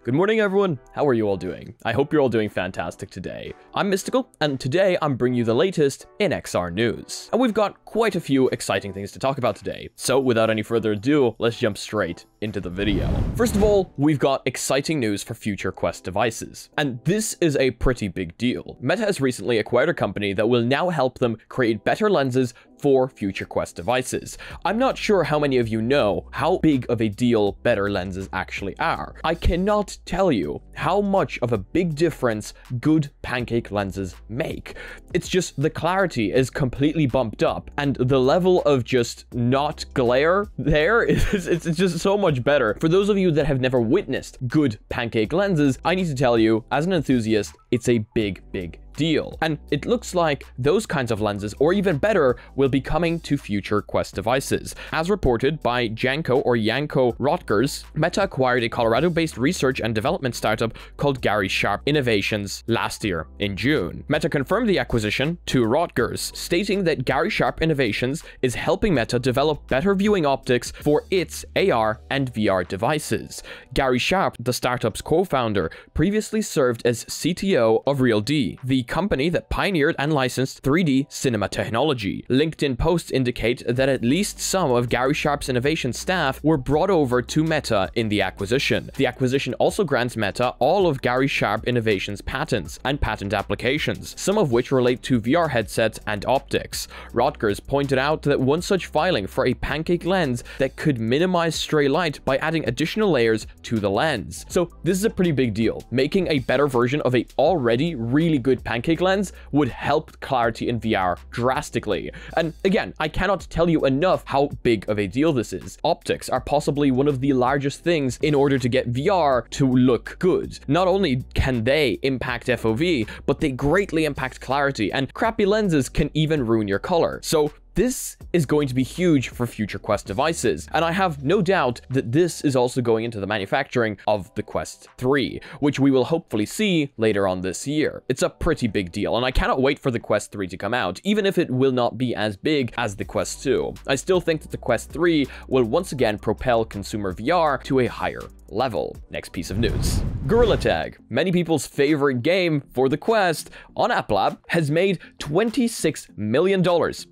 Good morning, everyone. How are you all doing? I hope you're all doing fantastic today. I'm Mystical, and today I'm bringing you the latest in XR news. And we've got quite a few exciting things to talk about today. So without any further ado, let's jump straight into the video. First of all, we've got exciting news for future Quest devices. And this is a pretty big deal. Meta has recently acquired a company that will now help them create better lenses for future Quest devices. I'm not sure how many of you know how big of a deal better lenses actually are. I cannot tell you how much of a big difference good pancake lenses make. It's just the clarity is completely bumped up and the level of just not glare there is it's just so much better. For those of you that have never witnessed good pancake lenses, I need to tell you, as an enthusiast, it's a big deal. And it looks like those kinds of lenses, or even better, will be coming to future Quest devices. As reported by Janko Rotgers, Meta acquired a Colorado-based research and development startup called Gary Sharp Innovations last year in June. Meta confirmed the acquisition to Rotgers, stating that Gary Sharp Innovations is helping Meta develop better viewing optics for its AR and VR devices. Gary Sharp, the startup's co-founder, previously served as CTO of RealD, the company that pioneered and licensed 3D cinema technology. LinkedIn posts indicate that at least some of Gary Sharp's innovation staff were brought over to Meta in the acquisition. The acquisition also grants Meta all of Gary Sharp Innovation's patents and patent applications, some of which relate to VR headsets and optics. Rotgers pointed out that one such filing for a pancake lens that could minimize stray light by adding additional layers to the lens. So this is a pretty big deal. Making a better version of a already really good pancake lens would help clarity in VR drastically. And again, I cannot tell you enough how big of a deal this is. Optics are possibly one of the largest things in order to get VR to look good. Not only can they impact FOV, but they greatly impact clarity, and crappy lenses can even ruin your color. So this is going to be huge for future Quest devices, and I have no doubt that this is also going into the manufacturing of the Quest 3, which we will hopefully see later on this year. It's a pretty big deal, and I cannot wait for the Quest 3 to come out, even if it will not be as big as the Quest 2. I still think that the Quest 3 will once again propel consumer VR to a higher level. Next piece of news. Gorilla Tag, many people's favorite game for the Quest on App Lab, has made $26 million.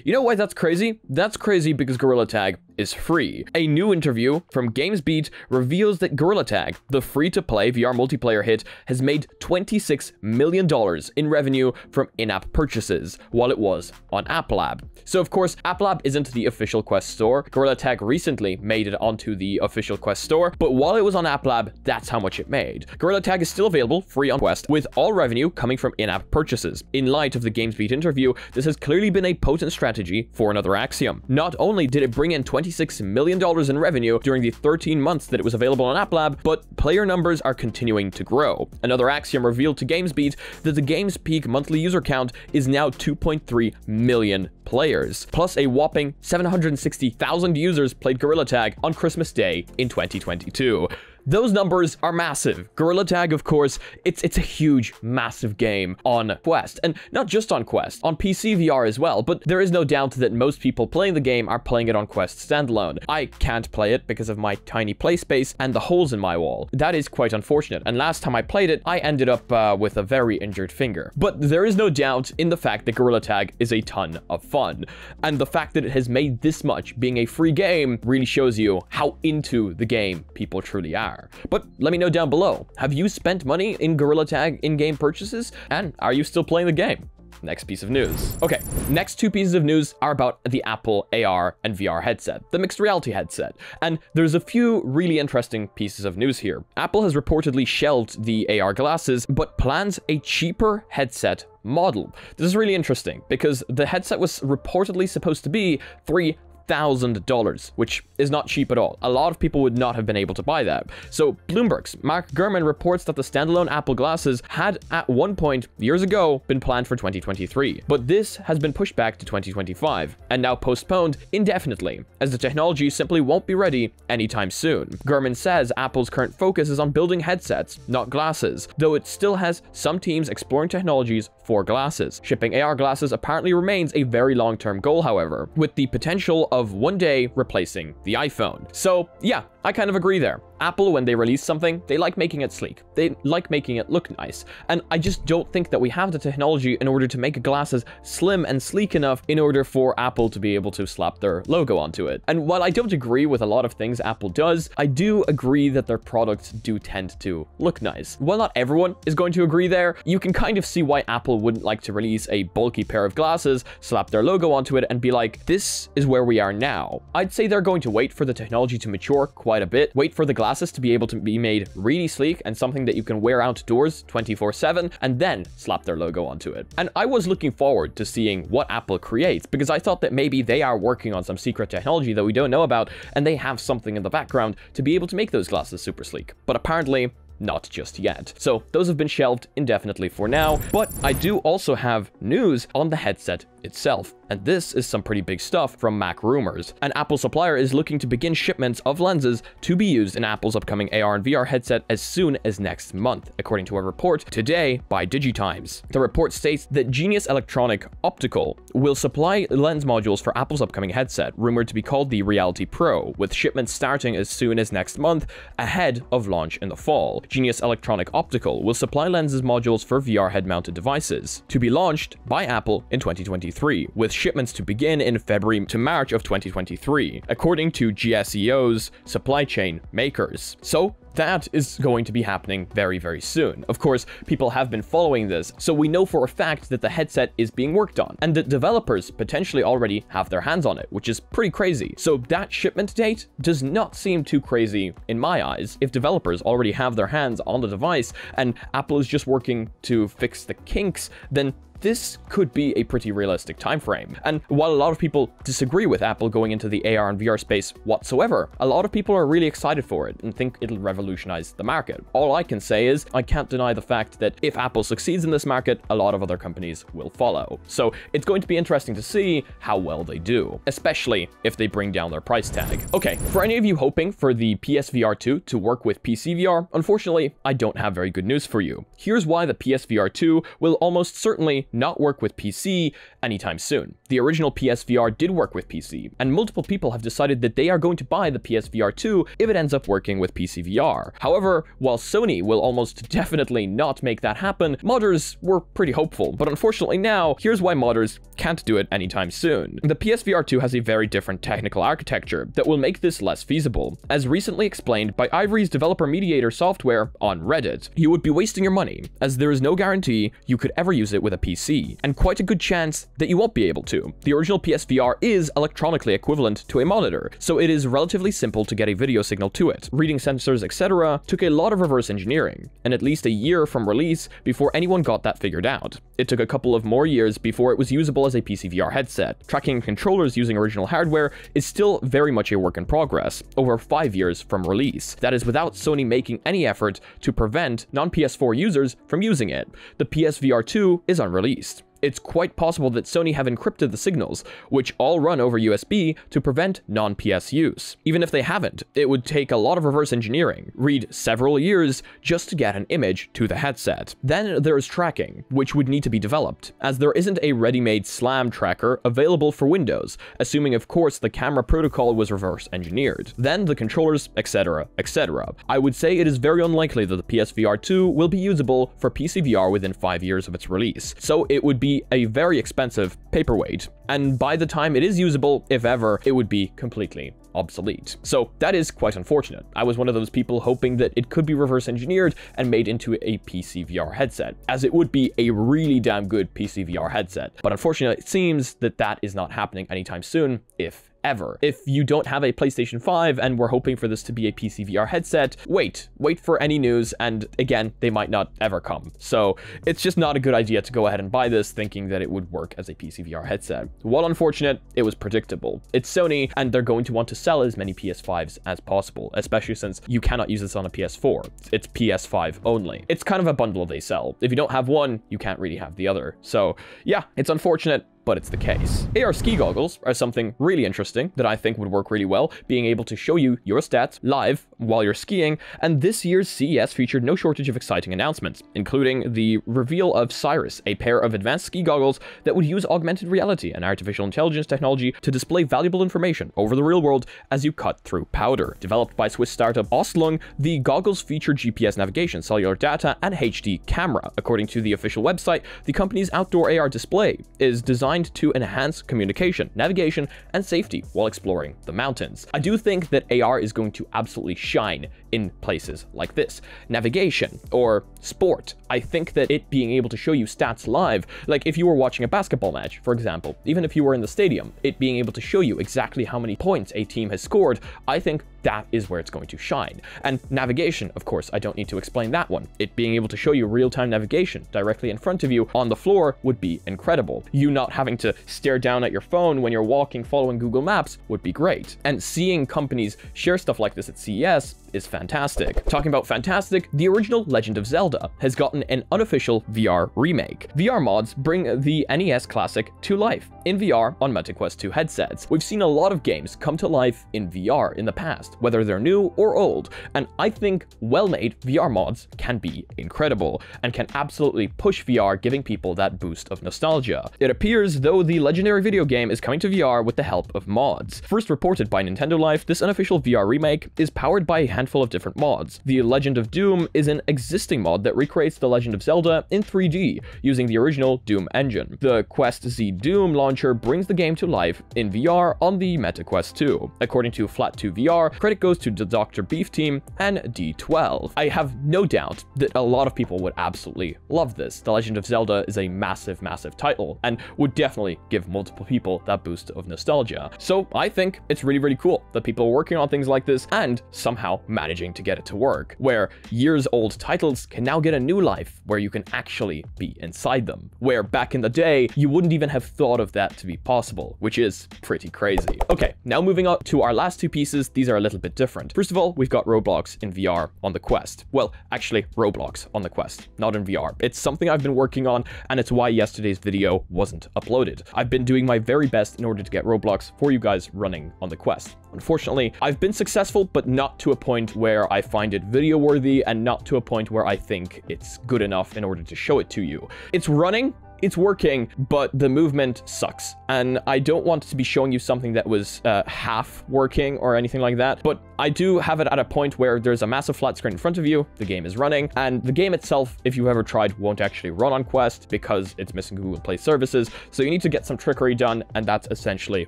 You know why that's crazy? That's crazy because Gorilla Tag is free. A new interview from GamesBeat reveals that Gorilla Tag, the free-to-play VR multiplayer hit, has made $26 million in revenue from in-app purchases while it was on App Lab. So of course, App Lab isn't the official Quest store. Gorilla Tag recently made it onto the official Quest store, but while it was on App Lab, that's how much it made. Gorilla Tag is still available free on Quest, with all revenue coming from in-app purchases. In light of the GamesBeat interview, this has clearly been a potent strategy for Another Axiom. Not only did it bring in $26 million in revenue during the 13 months that it was available on App Lab, but player numbers are continuing to grow. Another Axiom revealed to GamesBeat that the game's peak monthly user count is now 2.3 million players, plus a whopping 760,000 users played Gorilla Tag on Christmas Day in 2022. Those numbers are massive. Gorilla Tag, of course, it's a huge, massive game on Quest, and not just on Quest, on PC VR as well, but there is no doubt that most people playing the game are playing it on Quest standalone. I can't play it because of my tiny play space and the holes in my wall. That is quite unfortunate, and last time I played it, I ended up with a very injured finger. But there is no doubt in the fact that Gorilla Tag is a ton of fun, and the fact that it has made this much being a free game really shows you how into the game people truly are. But let me know down below, have you spent money in Gorilla Tag in-game purchases? And are you still playing the game? Next piece of news. Okay, next two pieces of news are about the Apple AR and VR headset, the mixed reality headset. And there's a few really interesting pieces of news here. Apple has reportedly shelved the AR glasses, but plans a cheaper headset model. This is really interesting because the headset was reportedly supposed to be $3,000, which is not cheap at all. A lot of people would not have been able to buy that. So Bloomberg's Mark Gurman reports that the standalone Apple glasses had at one point years ago been planned for 2023, but this has been pushed back to 2025 and now postponed indefinitely, as the technology simply won't be ready anytime soon. Gurman says Apple's current focus is on building headsets, not glasses, though it still has some teams exploring technologies for glasses. Shipping AR glasses apparently remains a very long-term goal, however, with the potential of one day replacing the iPhone. So yeah, I kind of agree there. Apple, when they release something, they like making it sleek. They like making it look nice. And I just don't think that we have the technology in order to make glasses slim and sleek enough in order for Apple to be able to slap their logo onto it. And while I don't agree with a lot of things Apple does, I do agree that their products do tend to look nice. While not everyone is going to agree there, you can kind of see why Apple wouldn't like to release a bulky pair of glasses, slap their logo onto it, and be like, this is where we are now. I'd say they're going to wait for the technology to mature quite a bit, wait for the glasses to be able to be made really sleek and something that you can wear outdoors 24/7, and then slap their logo onto it. And I was looking forward to seeing what Apple creates, because I thought that maybe they are working on some secret technology that we don't know about, and they have something in the background to be able to make those glasses super sleek. But apparently, not just yet. So those have been shelved indefinitely for now, but I do also have news on the headset itself. And this is some pretty big stuff from Mac Rumors. An Apple supplier is looking to begin shipments of lenses to be used in Apple's upcoming AR and VR headset as soon as next month, according to a report today by DigiTimes. The report states that Genius Electronic Optical will supply lens modules for Apple's upcoming headset, rumored to be called the Reality Pro, with shipments starting as soon as next month, ahead of launch in the fall. Genius Electronic Optical will supply lenses modules for VR head-mounted devices, to be launched by Apple in 2023, with shipments to begin in February to March of 2023, according to GSEO's supply chain makers. So that is going to be happening very, very soon. Of course, people have been following this, so we know for a fact that the headset is being worked on, and that developers potentially already have their hands on it, which is pretty crazy. So that shipment date does not seem too crazy in my eyes. If developers already have their hands on the device, and Apple is just working to fix the kinks, then this could be a pretty realistic time frame. And while a lot of people disagree with Apple going into the AR and VR space whatsoever, a lot of people are really excited for it and think it'll revolutionize the market. All I can say is I can't deny the fact that if Apple succeeds in this market, a lot of other companies will follow. So it's going to be interesting to see how well they do, especially if they bring down their price tag. Okay, for any of you hoping for the PSVR 2 to work with PCVR, unfortunately, I don't have very good news for you. Here's why the PSVR 2 will almost certainly not work with PC anytime soon. The original PSVR did work with PC, and multiple people have decided that they are going to buy the PSVR 2 if it ends up working with PCVR. However, while Sony will almost definitely not make that happen, modders were pretty hopeful. But unfortunately now, here's why modders can't do it anytime soon. The PSVR 2 has a very different technical architecture that will make this less feasible. As recently explained by Ivory's developer mediator software on Reddit, you would be wasting your money, as there is no guarantee you could ever use it with a PC, and quite a good chance that you won't be able to. The original PSVR is electronically equivalent to a monitor, so it is relatively simple to get a video signal to it. Reading sensors, etc. took a lot of reverse engineering, and at least a year from release before anyone got that figured out. It took a couple of more years before it was usable as a PCVR headset. Tracking controllers using original hardware is still very much a work in progress, over 5 years from release. That is without Sony making any effort to prevent non-PS4 users from using it. The PSVR 2 is unreleased. It's quite possible that Sony have encrypted the signals, which all run over USB to prevent non-PS use. Even if they haven't, it would take a lot of reverse engineering, read several years, just to get an image to the headset. Then there's tracking, which would need to be developed, as there isn't a ready-made SLAM tracker available for Windows, assuming of course the camera protocol was reverse engineered. Then the controllers, etc, etc. I would say it is very unlikely that the PSVR 2 will be usable for PCVR within 5 years of its release, so it would be a very expensive paperweight, and by the time it is usable, if ever, it would be completely obsolete. So that is quite unfortunate. I was one of those people hoping that it could be reverse engineered and made into a PC VR headset, as it would be a really damn good PC VR headset. But unfortunately, it seems that that is not happening anytime soon, if ever. If you don't have a PlayStation 5 and we're hoping for this to be a PC VR headset, wait for any news, and again, they might not ever come. So it's just not a good idea to go ahead and buy this thinking that it would work as a PC VR headset. While unfortunate, it was predictable. It's Sony, and they're going to want to sell as many PS5s as possible, especially since you cannot use this on a PS4. It's PS5 only. It's kind of a bundle they sell. If you don't have one, you can't really have the other. So yeah, it's unfortunate, but it's the case. AR ski goggles are something really interesting that I think would work really well, being able to show you your stats live while you're skiing, and this year's CES featured no shortage of exciting announcements, including the reveal of Cirrus, a pair of advanced ski goggles that would use augmented reality and artificial intelligence technology to display valuable information over the real world as you cut through powder. Developed by Swiss startup Ostlung, the goggles feature GPS navigation, cellular data, and HD camera. According to the official website, the company's outdoor AR display is designed to enhance communication, navigation, and safety while exploring the mountains. I do think that AR is going to absolutely shine in places like this. Navigation or sport. I think that it being able to show you stats live, like if you were watching a basketball match, for example, even if you were in the stadium, it being able to show you exactly how many points a team has scored, I think that is where it's going to shine. And navigation, of course, I don't need to explain that one. It being able to show you real-time navigation directly in front of you on the floor would be incredible. You not having to stare down at your phone when you're walking following Google Maps would be great. And seeing companies share stuff like this at CES is fantastic. Talking about fantastic, the original Legend of Zelda has gotten an unofficial VR remake. VR mods bring the NES classic to life in VR on MetaQuest 2 headsets. We've seen a lot of games come to life in VR in the past, whether they're new or old, and I think well-made VR mods can be incredible and can absolutely push VR, giving people that boost of nostalgia. It appears though the legendary video game is coming to VR with the help of mods. First reported by Nintendo Life, this unofficial VR remake is powered by a handful of different mods. The Legend of Doom is an existing mod that recreates The Legend of Zelda in 3D using the original Doom engine. The Quest Z Doom launcher brings the game to life in VR on the MetaQuest 2. According to Flat2 VR, credit goes to the Dr. Beef team and D12. I have no doubt that a lot of people would absolutely love this. The Legend of Zelda is a massive, massive title and would definitely give multiple people that boost of nostalgia. So I think it's really, really cool that people are working on things like this and somehow managing to get it to work, where years-old titles can now get a new life where you can actually be inside them, where back in the day, you wouldn't even have thought of that to be possible, which is pretty crazy. Okay, now moving on to our last two pieces. These are a little bit different. First of all, we've got Roblox in VR on the Quest. Well, actually, Roblox on the Quest, not in VR. It's something I've been working on, and it's why yesterday's video wasn't uploaded. I've been doing my very best in order to get Roblox for you guys running on the Quest. Unfortunately, I've been successful, but not to a point where I find it video worthy and not to a point where I think it's good enough in order to show it to you. It's running, it's working, but the movement sucks. And I don't want to be showing you something that was half working or anything like that, but I do have it at a point where there's a massive flat screen in front of you, the game is running, and the game itself, if you've ever tried, won't actually run on Quest because it's missing Google Play services, so you need to get some trickery done, and that's essentially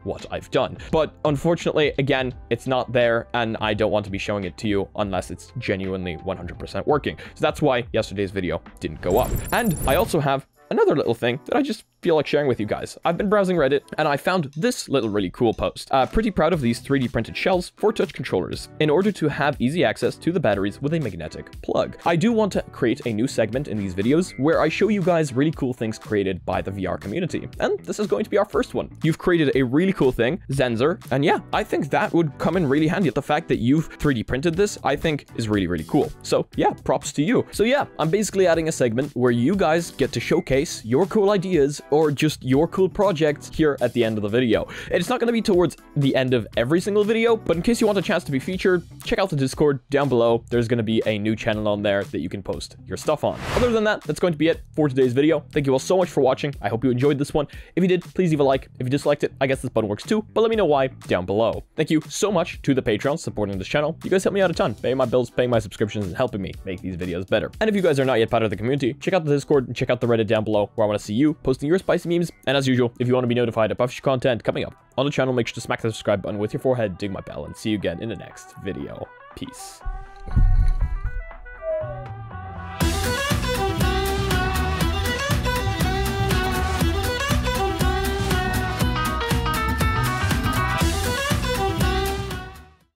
what I've done. But unfortunately, again, it's not there, and I don't want to be showing it to you unless it's genuinely 100% working. So that's why yesterday's video didn't go up. And I also have another little thing that I just feel like sharing with you guys. I've been browsing Reddit and I found this little really cool post. Pretty proud of these 3D printed shells for touch controllers in order to have easy access to the batteries with a magnetic plug. I do want to create a new segment in these videos where I show you guys really cool things created by the VR community. And this is going to be our first one. You've created a really cool thing, Zenzer, and yeah, I think that would come in really handy. The fact that you've 3D printed this, I think is really, really cool. So yeah, props to you. So yeah, I'm basically adding a segment where you guys get to showcase your cool ideas or just your cool projects here at the end of the video. It's not going to be towards the end of every single video, but in case you want a chance to be featured, check out the Discord down below. There's going to be a new channel on there that you can post your stuff on. Other than that, that's going to be it for today's video. Thank you all so much for watching. I hope you enjoyed this one. If you did, please leave a like. If you disliked it, I guess this button works too, but let me know why down below. Thank you so much to the Patreons supporting this channel. You guys help me out a ton, paying my bills, paying my subscriptions, and helping me make these videos better. And if you guys are not yet part of the community, check out the Discord and check out the Reddit down below where I want to see you posting your spicy memes. And as usual, if you want to be notified of future content coming up on the channel, make sure to smack the subscribe button with your forehead, dig my bell, and see you again in the next video. Peace.